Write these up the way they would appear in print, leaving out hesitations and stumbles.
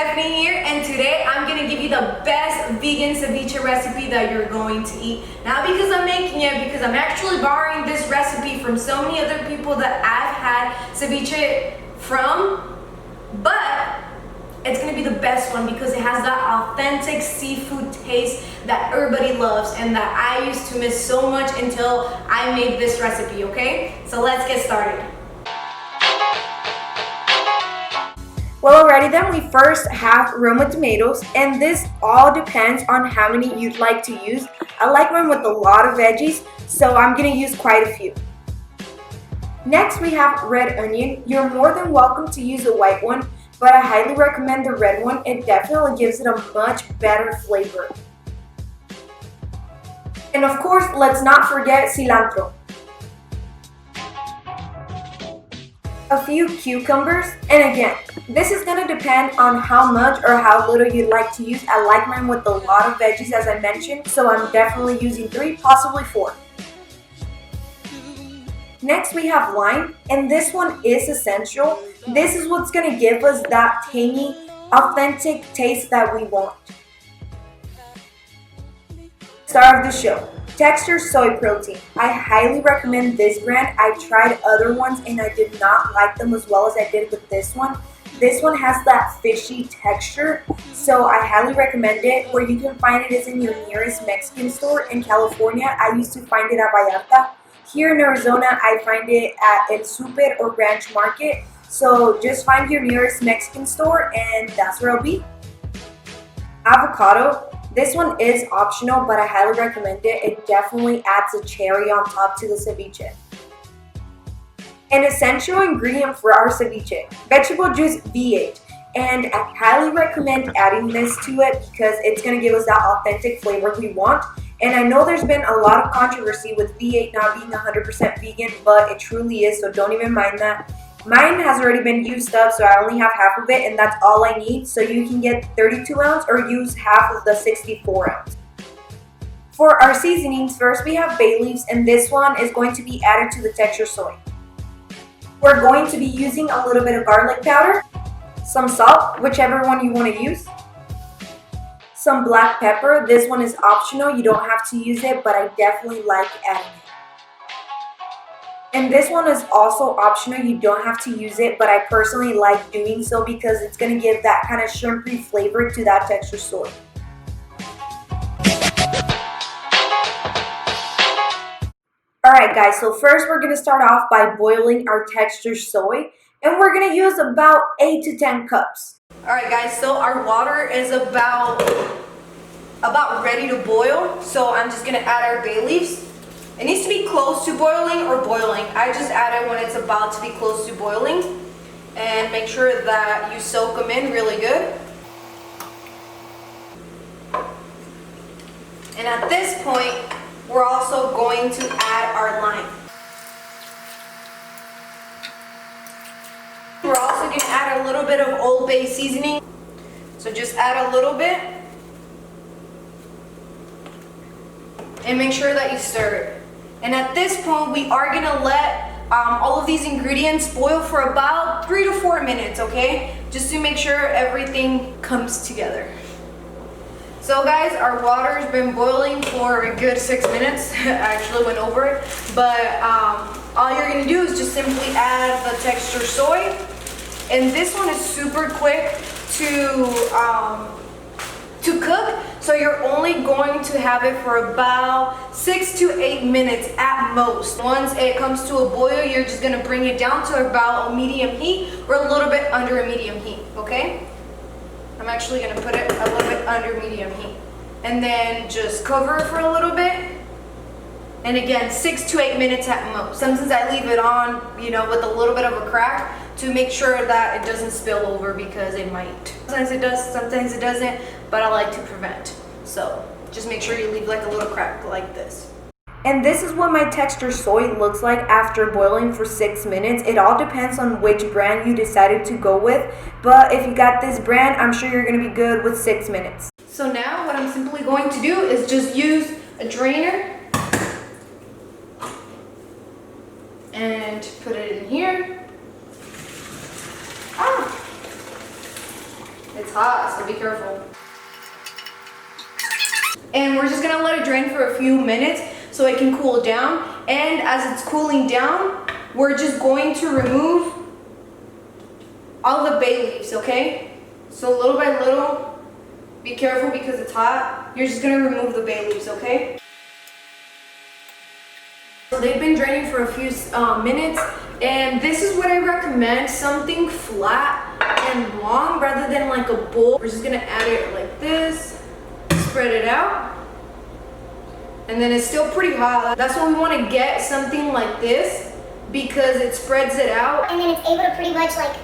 Stephanie here, and today I'm gonna give you the best vegan ceviche recipe that you're going to eat. Not because I'm making it, because I'm actually borrowing this recipe from so many other people that I've had ceviche from, but it's gonna be the best one because it has that authentic seafood taste that everybody loves and that I used to miss so much until I made this recipe, okay? So let's get started. Well, alrighty then, we first have Roma tomatoes, and this all depends on how many you'd like to use. I like one with a lot of veggies, so I'm gonna use quite a few. Next, we have red onion. You're more than welcome to use a white one, but I highly recommend the red one. It definitely gives it a much better flavor. And of course, let's not forget cilantro. A few cucumbers, and again, this is going to depend on how much or how little you'd like to use. I like mine with a lot of veggies, as I mentioned, so I'm definitely using 3, possibly 4. Next, we have lime, and this one is essential. This is what's going to give us that tangy, authentic taste that we want. Star of the show, Texture Soy Protein. I highly recommend this brand. I tried other ones and I did not like them as well as I did with this one. This one has that fishy texture, so I highly recommend it. Where you can find it is in your nearest Mexican store. In California, I used to find it at Vallarta. Here in Arizona, I find it at El Super or Ranch Market. So just find your nearest Mexican store and that's where I'll be. Avocado. This one is optional, but I highly recommend it. It definitely adds a cherry on top to the ceviche. An essential ingredient for our ceviche, vegetable juice V8. And I highly recommend adding this to it because it's going to give us that authentic flavor we want. And I know there's been a lot of controversy with V8 not being 100% vegan, but it truly is, so don't even mind that. Mine has already been used up, so I only have half of it, and that's all I need. So you can get 32 ounce or use half of the 64 ounce. For our seasonings, first we have bay leaves, and this one is going to be added to the texture soy. We're going to be using a little bit of garlic powder, some salt, whichever one you want to use, some black pepper. This one is optional, you don't have to use it, but I definitely like adding it. And this one is also optional, you don't have to use it, but I personally like doing so because it's going to give that kind of shrimpy flavor to that texture soy. Alright guys, so first we're going to start off by boiling our texture soy, and we're going to use about 8 to 10 cups. Alright guys, so our water is about ready to boil, so I'm just going to add our bay leaves. It needs to be close to boiling or boiling. I just add it when it's about to be close to boiling. And make sure that you soak them in really good. And at this point, we're also going to add our lime. We're also going to add a little bit of Old Bay seasoning. So just add a little bit. And make sure that you stir it. And at this point, we are going to let all of these ingredients boil for about 3 to 4 minutes, okay? Just to make sure everything comes together. So guys, our water's been boiling for a good 6 minutes. I actually went over it. But all you're going to do is just simply add the texture soy. And this one is super quick to cook, so you're only going to have it for about 6 to 8 minutes at most. Once it comes to a boil, you're just going to bring it down to about a medium heat or a little bit under a medium heat, okay? I'm actually going to put it a little bit under medium heat. And then just cover it for a little bit. And again, 6 to 8 minutes at most. Sometimes I leave it on, with a little bit of a crack to make sure that it doesn't spill over because it might. Sometimes it does, sometimes it doesn't, but I like to prevent. So just make sure you leave like a little crack like this. And this is what my texture soy looks like after boiling for 6 minutes. It all depends on which brand you decided to go with, but if you got this brand, I'm sure you're going to be good with 6 minutes. So now what I'm simply going to do is just use a drainer and put it in here. It's It's hot, so be careful. And we're just gonna let it drain for a few minutes so it can cool down. And as it's cooling down, we're just going to remove all the bay leaves, okay? So little by little, be careful because it's hot. You're just gonna remove the bay leaves, okay? So they've been draining for a few minutes, and this is what I recommend, something flat and long rather than like a bowl. We're just gonna add it like this, spread it out, and then it's still pretty hot. That's why we wanna get something like this because it spreads it out. And then it's able to pretty much like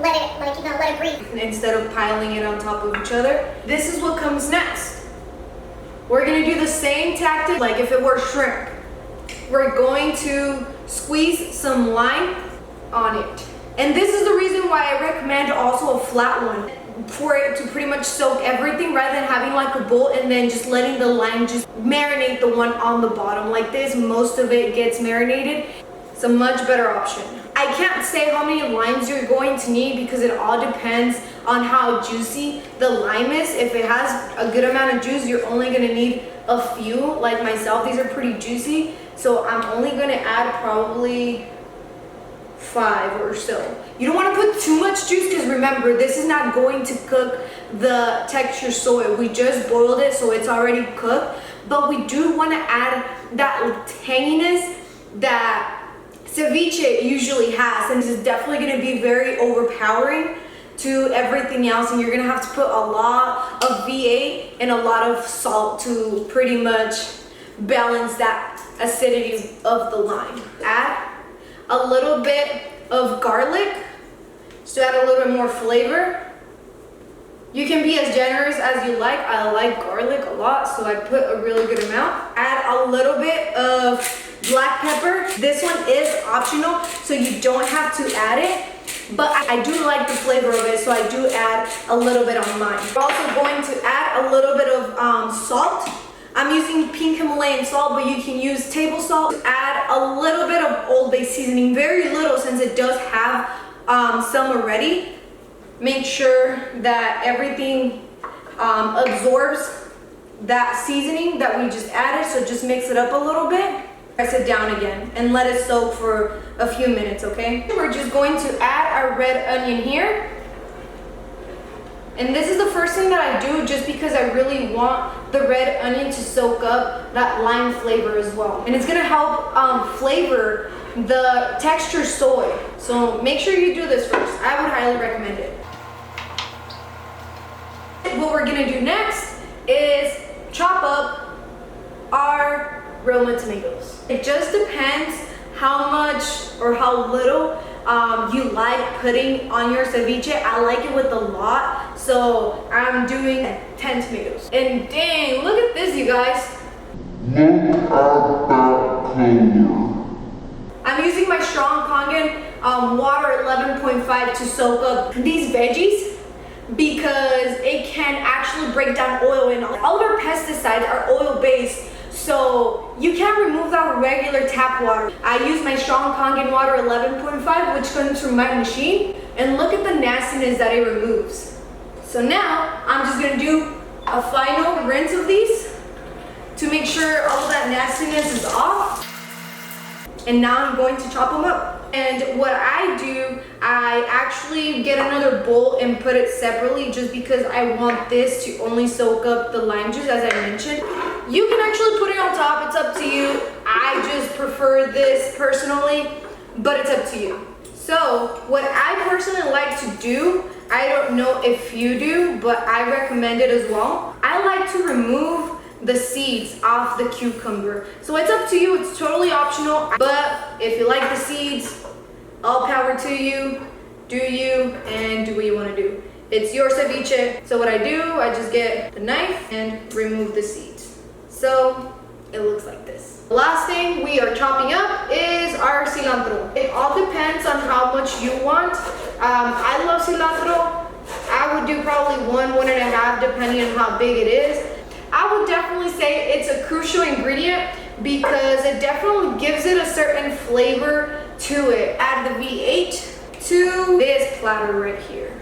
let it breathe. Instead of piling it on top of each other. This is what comes next. We're gonna do the same tactic like if it were shrimp. We're going to squeeze some lime on it. And this is the reason why I recommend also a flat one, for it to pretty much soak everything rather than having like a bowl and then just letting the lime just marinate the one on the bottom. Like this, most of it gets marinated. It's a much better option. I can't say how many limes you're going to need because it all depends on how juicy the lime is. If it has a good amount of juice, you're only gonna need a few. Like myself, these are pretty juicy. So I'm only gonna add probably 5 or so. You don't wanna put too much juice because remember, this is not going to cook the texture soy. We just boiled it, so it's already cooked. But we do wanna add that tanginess that ceviche usually has, and this is definitely going to be very overpowering to everything else, and you're going to have to put a lot of V8 and a lot of salt to pretty much balance that acidity of the lime. Add a little bit of garlic just to add a little bit more flavor. You can be as generous as you like. I like garlic a lot, so I put a really good amount. Add a little bit of black pepper. This one is optional, so you don't have to add it, but I do like the flavor of it, so I do add a little bit on mine. We're also going to add a little bit of salt. I'm using pink Himalayan salt, but you can use table salt. Add a little bit of Old Bay seasoning, very little since it does have some already. Make sure that everything absorbs that seasoning that we just added, so just mix it up a little bit. Press it down again and let it soak for a few minutes, okay? We're just going to add our red onion here. And this is the first thing that I do just because I really want the red onion to soak up that lime flavor as well. And it's gonna help flavor the texture soy. So make sure you do this first. I would highly recommend it. What we're gonna do next is chop up our Roma tomatoes. It just depends how much or how little you like putting on your ceviche. I like it with a lot, so I'm doing 10 tomatoes. And dang, look at this, you guys. Look at that color. I'm using my strong Kangen water 11.5 to soak up these veggies because it can actually break down oil, and all of our pesticides are oil-based. So you can't remove that with regular tap water. I use my strong Kangen water 11.5, which comes from my machine, and look at the nastiness that it removes. So now I'm just gonna do a final rinse of these to make sure all of that nastiness is off. And now I'm going to chop them up. And what I do, I actually get another bowl and put it separately just because I want this to only soak up the lime juice, as I mentioned. You can actually put it on top, it's up to you. I just prefer this personally, but it's up to you. So what I personally like to do, I don't know if you do, but I recommend it as well. I like to remove the seeds off the cucumber. So it's up to you, it's totally optional, but if you like the seeds, all power to you, do you, and do what you wanna do. It's your ceviche. So what I do, I just get the knife and remove the seeds. So it looks like this. The last thing we are chopping up is our cilantro. It all depends on how much you want. I love cilantro. I would do probably 1.5, depending on how big it is. I would definitely say it's a crucial ingredient because it definitely gives it a certain flavor to it. Add the V8 to this platter right here.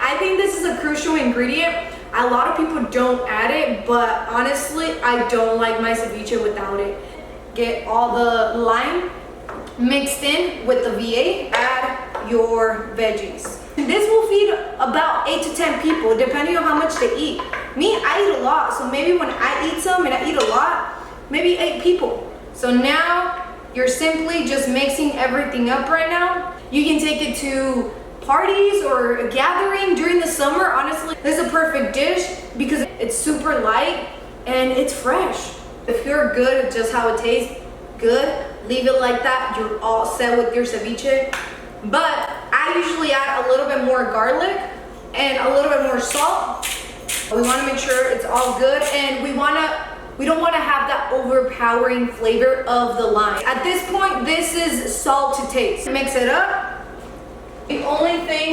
I think this is a crucial ingredient. A lot of people don't add it, but honestly, I don't like my ceviche without it. Get all the lime mixed in with the V8, add your veggies. This will feed about 8 to 10 people, depending on how much they eat. Me, I eat a lot, so maybe when I eat some and I eat a lot, maybe 8 people. So now you're simply just mixing everything up right now. You can take it to parties or a gathering during the summer. Honestly, this is a perfect dish because it's super light and it's fresh. If you're good at just how it tastes, good, leave it like that. You're all set with your ceviche. But I usually add a little bit more garlic and a little bit more salt. We want to make sure it's all good, and we don't want to have that overpowering flavor of the lime. At this point, this is salt to taste. Mix it up. The only thing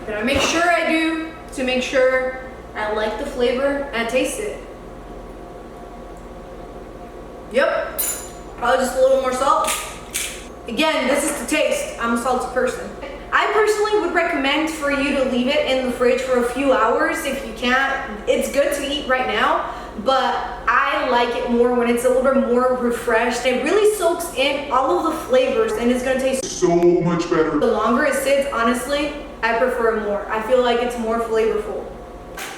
that I make sure I do to make sure I like the flavor and I taste it. Yep, probably just a little more salt. Again, this is to taste. I'm a salty person. I personally would recommend for you to leave it in the fridge for a few hours if you can't. It's good to eat right now, but I like it more when it's a little bit more refreshed. It really soaks in all of the flavors and it's gonna taste So much better. the longer it sits, honestly, I prefer it more. I feel like it's more flavorful.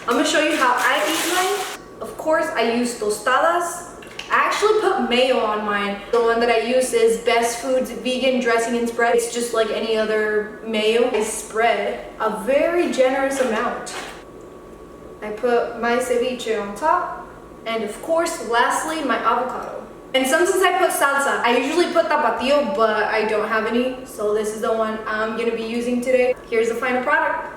I'm gonna show you how I eat mine. Of course, I use tostadas. I actually put mayo on mine. The one that I use is Best Foods Vegan Dressing and Spread. It's just like any other mayo. I spread a very generous amount. I put my ceviche on top. And of course, lastly, my avocado. And sometimes I put salsa. I usually put tapatio, but I don't have any. So this is the one I'm gonna be using today. Here's the final product.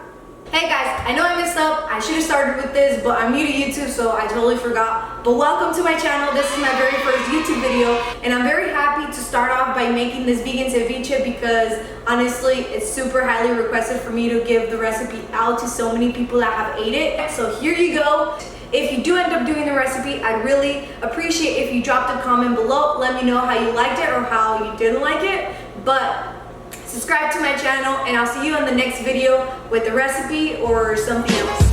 Hey guys, I know I messed up. I should have started with this, but I'm new to YouTube, so I totally forgot. But welcome to my channel. This is my very first YouTube video, and I'm very happy to start off by making this vegan ceviche because honestly, it's super highly requested for me to give the recipe out to so many people that have ate it. So here you go. If you do end up doing the recipe, I'd really appreciate if you dropped a comment below. Let me know how you liked it or how you didn't like it. But subscribe to my channel and I'll see you in the next video with the recipe or something else.